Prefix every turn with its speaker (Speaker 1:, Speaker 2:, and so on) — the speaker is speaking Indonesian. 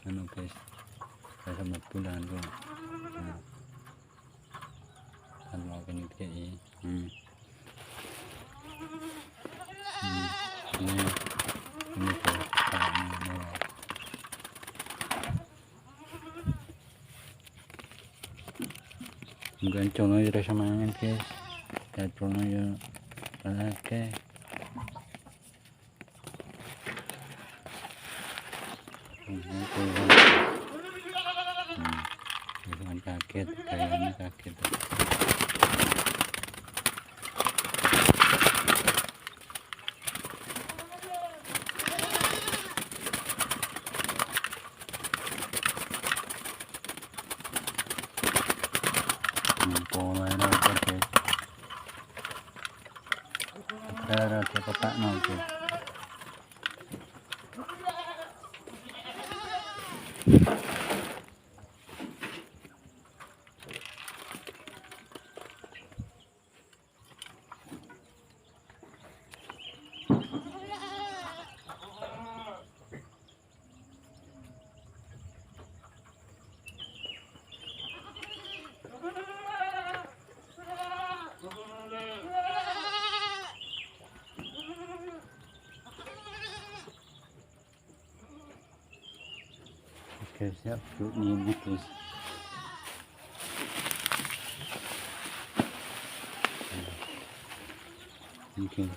Speaker 1: anu guys, saya sama bulan tuh. Nah, kan mau ini ini tuh gancong aja sama angin guys, gancong aja oke. Jangan kaget, kayaknya kaget. Ada kotak mau tuh. Oke, siap yuk ini guys. Mungkin